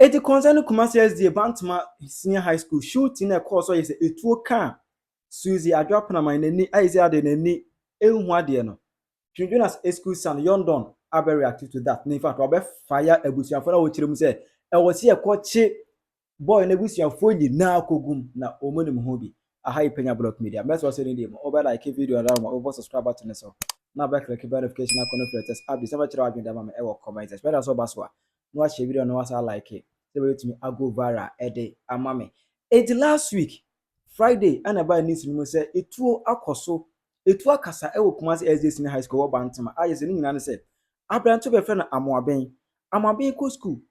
Eti concern Kumasi SDA Bantama Senior High School Shøøting na course so yese etuo kan Suzy adwapna man nani aize ade nani ehun ade no Jonas school son London abe react to that. In fact obe fire ebusuafo na wo kire mu se e wo se ekoche boy na ebusuafo nyina akogum na omonim ho bi aha Penyah block media mess was saying dem obe like video and over subscribe button so na back click verification icon for test app this ever try agenda ma e wo comment especially so baswa no share video no was like it they wait me I go viral ede amame it last week Friday and about news mu say etuo akoso etu akasa e wo Kumasi SDA High School wo Bantama ayese ni nyina ne se abranto be fe na amoaben ko school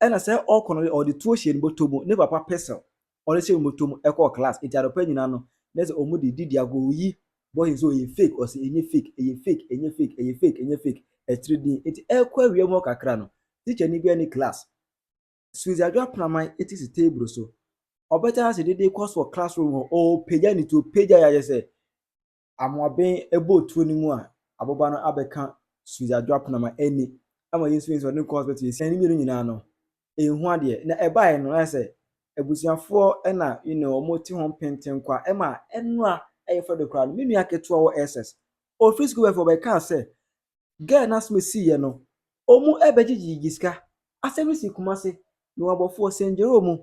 e na se all kono or the tuo hye ni botomu ne papa pesel or se botomu e ko class e jaro pa nyina no na se omu de didi ago yi boy so ye fake or se enye fake enye fake e 3D it e kwa wiye mo kakra no teacher ni bia ni class Suzy adwapna man it is table so obeta se dede course for classroom o Penyah ni to Penyah ya say amoaben ebo tuo ni mu a aboba no abeka Suzy adwapna man ani ama yesu yesu ne course bet yesi ani mi nyina no ehu ade na ebae no na say ebusuafo na omoti ho penten kwa ema enu a eyefo de kra no menu aketo wo SS o free school for be kan say girl na smesi ye no omu ebegigi giska asemisi Kumasi no abofo senjero mu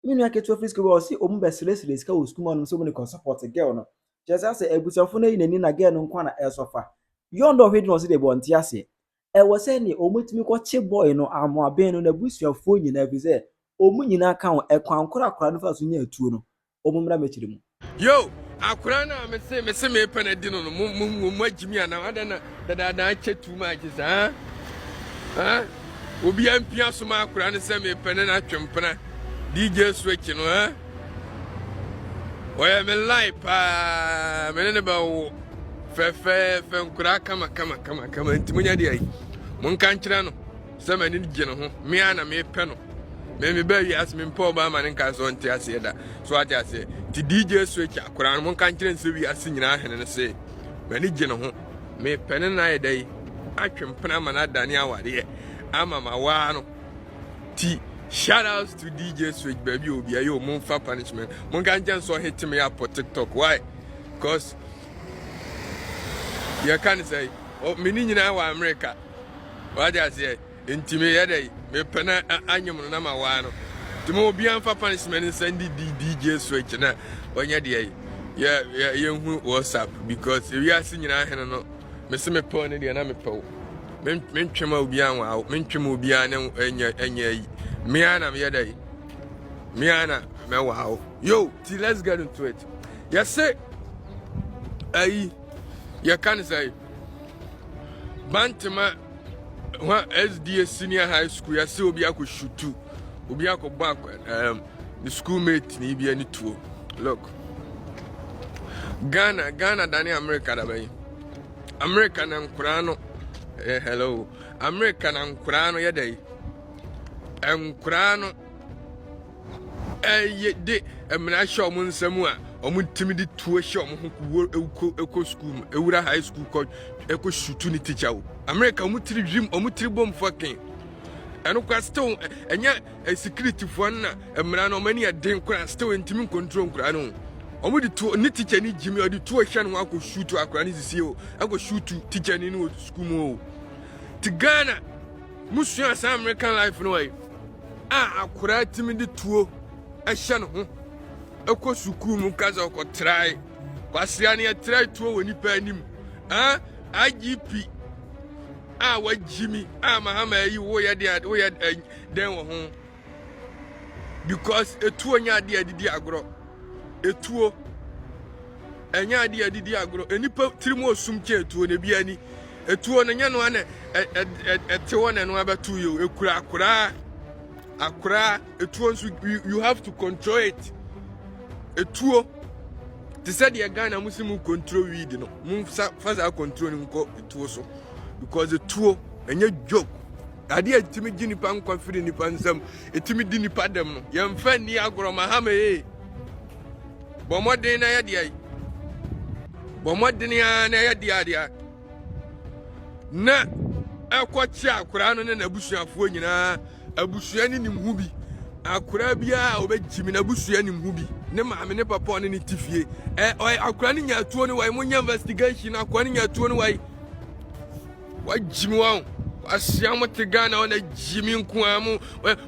menu aketo free school o si omu be sele ska o school no so mo ne support girl no just say ebusuafo na yinani na girl no kwa na esofa yondo hwedi no se de bonti ase e wo say ni omutimi ko che boy no amoaben no na busuafo nyina bi say omu nyina kan ekwan kora no fa so nya atuo no omu mra mechiri mu yo akura na me se me pena di no mu agimi ana adana da che too much sa ha obi ampia so ma akura ne se me pena na twempena DJ switch no ha oya me live pa me ne ba wo fe nkura kama ntimunya de ai mun kan kira no se ma ni gye no ho me ana me pe no me ba wi as me mpo ba ma ne kan so nti ase da so ate ase ti DJ switch akura no mun kan kira nse wi ase nyina hene ne se ma ni gye no ho me pe ne na ye dai atwempena ma na dane awade ama ma wa no ti shout outs to DJ Switch baby obi ayo mon fa punishment mon kan jan so hit me up on TikTok why because you can say oh me ni nyina wa America what I say intime ye dai me pena anyum na ma wa no ti mo obi an fa punishment send DJ Switch na onya de ye hu WhatsApp because we are seeing nyina hene no me se me pon ne na me pawo men twema obi an wa men twema obi an enya yi Miana me wow. Yo, let's get into it. You say, you can say, Bantama, SDA Senior High School. You say, Obi ako Shøøting, Obi ako back. The schoolmate ni bi any two. Look, Ghana, Dani America da bay. America na nkurano. Hello, America na nkurano yedai. Enkurano de emna show mun samu a omuntimi di tuo show mun eko school ewura high school ko eko Shøøting ni teacher wo America omutiri dream omutiri bom fucking eno kwa still enya security fo na emna no mani eden kwa still ntimi control nkurano omudi tuo ni teacher ni jimi odi tuo hwa no akọ Shøøting akora ni sisi o akọ Shøøting teacher ni no school mo ti Ghana musu asa American life no way akura timi di tuo ehye no ho ekọ sukuu mu kaza okọ try kwasia ne try tuo woni pa anim IGP wajimi mahama yi wo ye den wo ho because etuo nya ade adidi agro etuo enya ade adidi agro enipa tirimo osum che etuo ne bia ni etuo no nya no ane etewo ne no abatu yo ekura akura etuo nso you have to control it etuo they said the Ghana musimu control weed no mun faza control nko etuo so because etuo enye joke ade etimi gini pan kwafiri ni pansam etimi di ni padam no yemfa ni agoro mahama bomodin na ya dia bomodin ya na ya dia na ekwachi akura no na abusuafo nyina abusua ni hu bi akura bia obejimi na abusua ni hu bi ne maame ne papa ne ne tifie akura ni nyatuo ni wai munya investigation akura ni nyatuo ni wai wajimi wa asia mo te Ghana ona jimi nko amu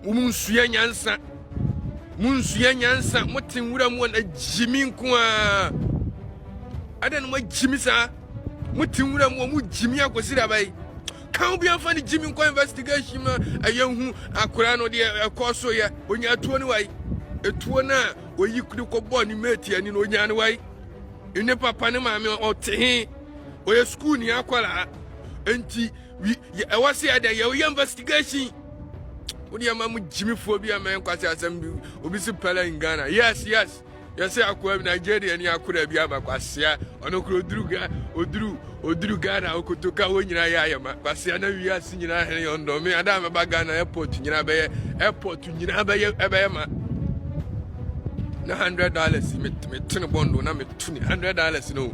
munsuya nyansa mutinwura mu ona jimi nko adan mo jimi sa mutinwura mu jimi akosira bai kan bi anfa ni jimi nko investigation ayehu akura no de ekoso ya onyatuo ni wai etuo na oyikuri ko bo ni mate ani no onya ni wai ene papa ne maame ote oye school ni akwala enti I was here that you investigation. What do you mean, Jimmy phobia man? Because I said, Obisi Pella in Ghana. Yes. You say I could have Nigeria and I could have Yamaquasia, or no Druga, or Drew Ghana, or could took away in Ayama. Quasiana, we are seeing on Domi, and I'm about Ghana airport in Yanabe, airport to Yanabe, Abama. $100, me turn a bond, no, $100, no.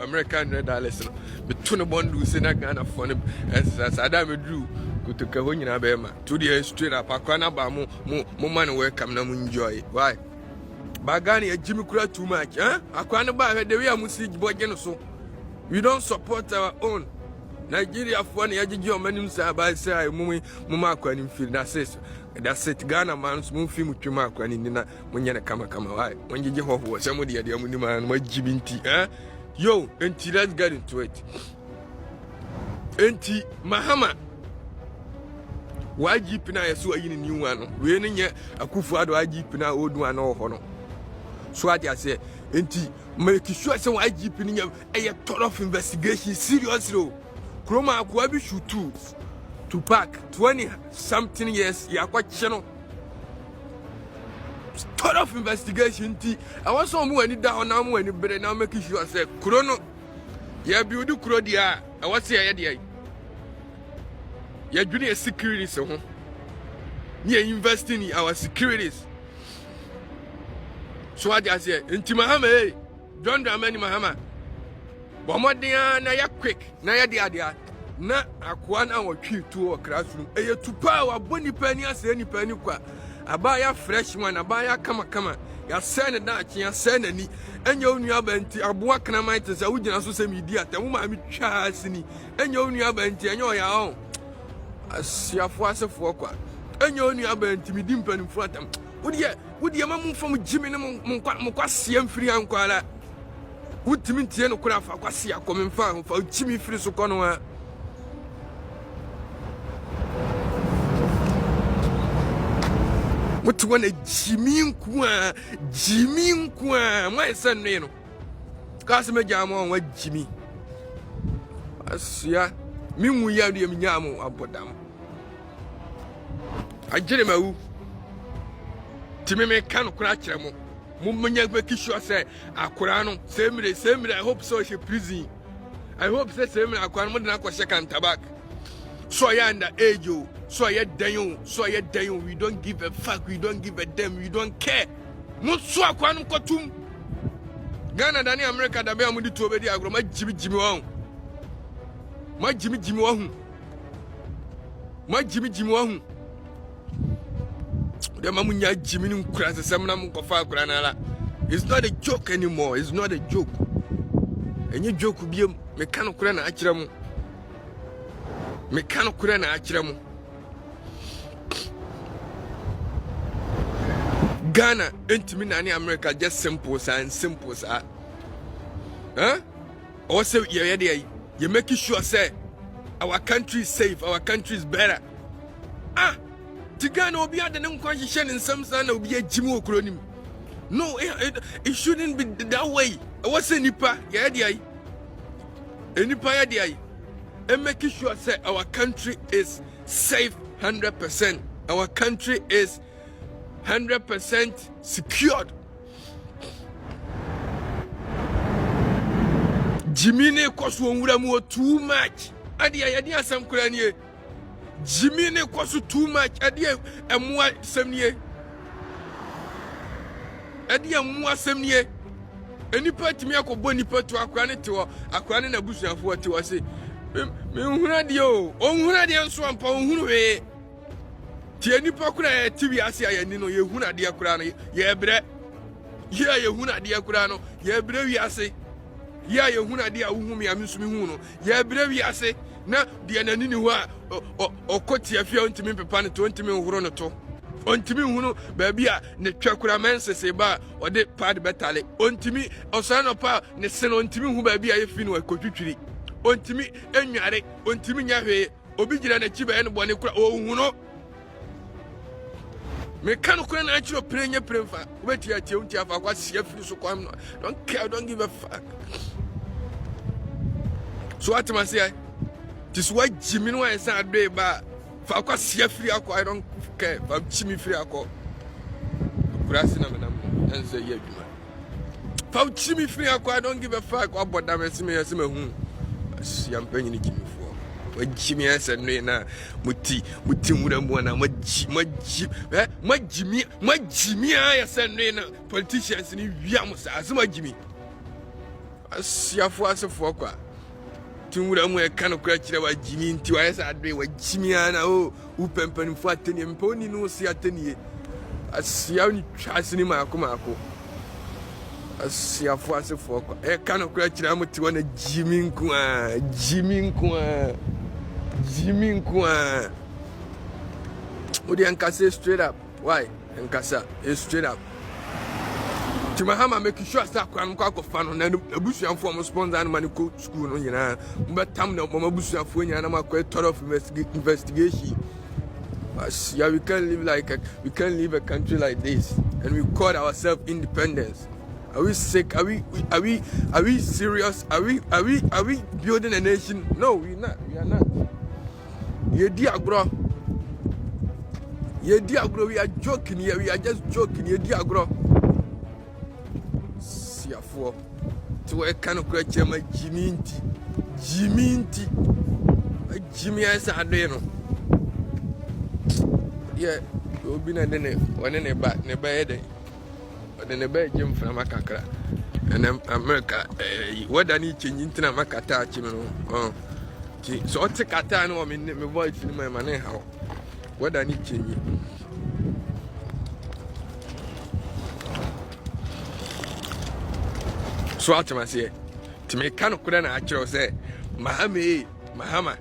American $100. Me tuna bondu sena Ghana for him as Adam drew go to Kahonia Bema to the straight up Akana Bamu man welcome na enjoy. Why? Bagani Jimmy Kura too much, huh? Akwana Bag the way I must see boy so. We don't support our own. Nigeria for one yaji many by say Muma Quanin feel that's it. Ghana man's move film with your mark when in when you're kama why when you give off what somebody at the man what Jibinti, eh? Yo, enti let's get into it. Enti Mahama YGP na yeso ayi ni new one. We ni nye Akufo-Addo YGP na old one no ho no. So I say enti make sure say YGP ni nye a ton of investigation seriously. Kroma akwa bi shoot to pack 20 something years yakwa cheno. Ton of investigation ti I want some when it down now when it better now make sure say Krono ya build kro dia I want say ya dia ya junior security so ho me investing in our securities so I just say inti Mahama John Dramani Mahama bomodia na ya quick na ya dia na akwa na wotwi to classroom e to power boni pani ase ni pani kwa abaya freshman abaya kama ya sene da chi ya sene ni enya onu abanti aboa kana man te se ugina so se media te mo ma mi twa asini enya onu abanti enya oya ho asiafo asefo kwa enya onu abanti mi dimpan fu atam wodi ma mu fam jimi ne mo kwa se amfiri ankwala wutimi tie no kura fa kwa se akomemfa fa jimi firi so kono a what one a Jimmy Nkwa, my son, no. Castle Jamo, what Jimmy? As ya, Mimu Yadiam Yamo, Abodam. I did him Timmy can crash him. Mumanya Bekisha say, Akurano, same day, I hope so. She prison. I hope the same Aquaman second tabac. So I under age you. So I dang we don't give a fuck, we don't give a damn, we don't care. Muso akwanu kotum. Ghana dani America da be amudi to obedi agro ma Jimmy won. Ma Jimmy won. Ma Jimmy won. De mamunya Jimmy nkura se semna mun kofa akura na la. It's not a joke anymore. It's not a joke. Enye joke biem me kan kura na akira mu. Me kan kura na akira mu. Ghana intimi na America just simple sir. Huh? Also you make sure say our country is safe, our country is better. The Ghana obi ade ne nkwa hihye ne nsam san na obi agimi okronim. No, it shouldn't be that way. What's nipa ya dey? Nipa ya dey. And make sure say our country is safe 100%. Our country is 100% secured. Jimmy kosu onwura mu too much. Adi asam kura nie. Jimmy kosu too much. Adi emwa semnie. Adi emwa semnie. Enipa timi akobɔ nipa to akwa ne te ho. Akwa ne na busuafo te ho se. Me hunra de o. Onhunra de nso ampa onhunu we. tie nipa kura TV ase ayani no ye huna de kura no ye bre ye huna de kura no ye bre wi ase ye huna de awu mi amsumi hu no ye bre wi ase na de nani ni ho a okoti afia ontimi pepa no to ontimi horo no to ontimi hu no ba bia ne twa kura mensese ba ode pad betale ontimi osano pa ne seno ontimi hu ba bia ye fi no akotwitwiri ontimi enware ontimi nyahwe obi gira na chiba no bone kura o hu no me kanu kura na achiro prenye premfa obeti atie unti afa kwa sia firi so kwam no don't care, don't give a fuck. So what am I say? This why Jimmy no is a day ba fa kwa sia firi akwa. I don't care fa Jimmy firi akwa kura sina menam enze ye adwuma fa Jimmy firi akwa. I don't give a fuck what boda me se me hu sia mpanyi ni Jimmy fo Jimmy ese no na muti muramu na Jimmy ya se no na politicians ni wiam sa asema Jimmy asia fo asefo kwa timuramu e kan kura kire wa Jimmy nti wa esa adwe wa Jimmy ana o upempani fo ateni mponi no si ateni asia ni twase ni maako asia fo asefo kwa e kan kura kire amuti wa na Jimmy nkwa odi ankasa straight up. Why ankasa straight up Timahama make sure sa kwa nkwa fano na abusuanfo am sponsor man ko school no nyina mbetam na mama abusuanfo nyina na makwa thorough investigation. Yeah, we can't live a country like this, and we call ourselves independence. Are we sick? Are we serious? Are we building a nation? No, we are not. Ye diagro. We are joking here. We are just joking. Ye diagro. Siafo. To a kind of creature, my Jimmy. Jimmy is a deno. Yeah, we'll be a dinner. One in a bat, never a day. But then a bad Jim from Makakra. And America, what I need changing to Makata, Chimano. So I take a time or my voice in my money. How? What I need changing. So what I say to make kind of Kuran actually say, Mahama,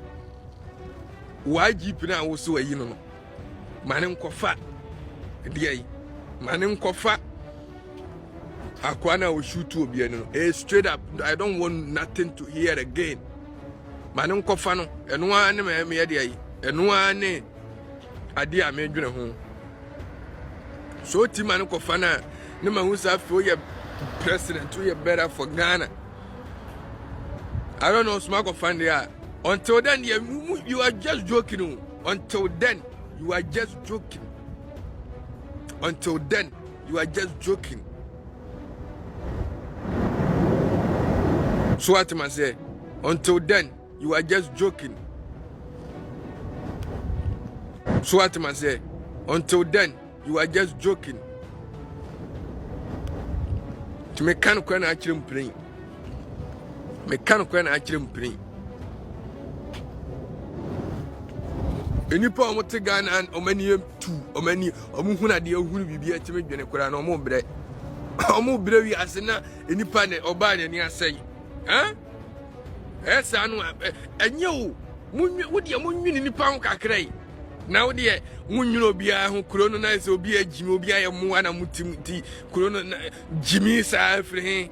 why keep now also a Manem Kofa, dear, Manem Kofa. Akwana will shoot to be straight up. I don't want nothing to hear again. Manem Kofano, and one me and one idea made you home. So Timano Kofana, no man who's up for your president to your better for Ghana. I don't know, smoke of fun there. Until then, you are just joking. Until then, you are just joking. Until then, you are just joking. So what am I say? Until then, you are just joking. So what am I say? Until then, you are just joking. To me can't go and actually play. Me can't go and actually play. Any power what Ghana and Omanium 2, Omani, Omuhuna dear who will be at me when I no more bread. Omo brevi asena any pane obani ni asay. Huh? Yes, I know. And you, would you munni pound cacray? Now, dear, when you know, be a who colonize or be a Jimmy, be a Moana Mutimti, Corona Jimmy Sai for him,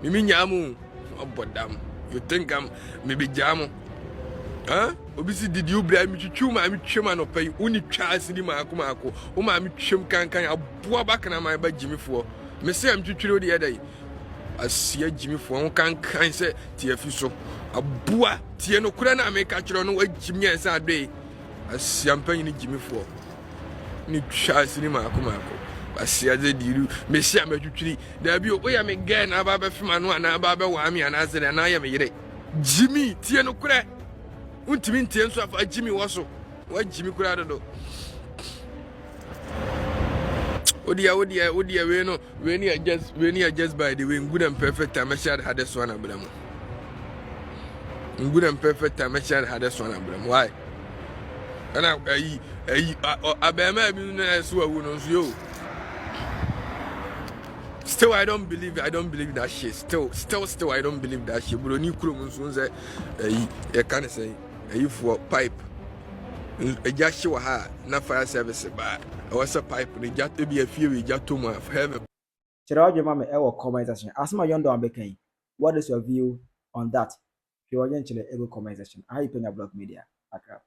Mimiamu, oh, but damn, you think I'm maybe Jamo? Huh? Obviously, did you blame me to chew my chairman or pay only chance in my Kumako? Oh, my chum can I boa back and I buy Jimmy for? Monsieur, I'm to chew the other day. I see a Jimmy for one can say, Tiafiso. A boa, Tiano Kurana make a chron away Jimmy as I day. I see I'm paying Jimmy for. Need chance in my Kumako. I see as they do, Monsieur, I'm a tree. There be a way I make again about a man, and about Wami and I said, and I am a Jimmy, Tiano Kura. Untimin Tians of a Jimmy Wasso. What Jimmy Kurado do? Oh dear, when you just by the way, good and perfect time I shall had this one abram. In good and perfect time I shall had this one abram. Why? And I be my business yo. Still, I don't believe that shit. Still, I don't believe that shit. But you could say, you can't say, for pipe. A just show her, not fire service, but I was a pipe, and just to be a few, we just too much of heaven. Chirajo mama ewo comment section. Asma yondo ambekei. What is your view on that? If you want to comment section. I Penyah Blog Media. Accra.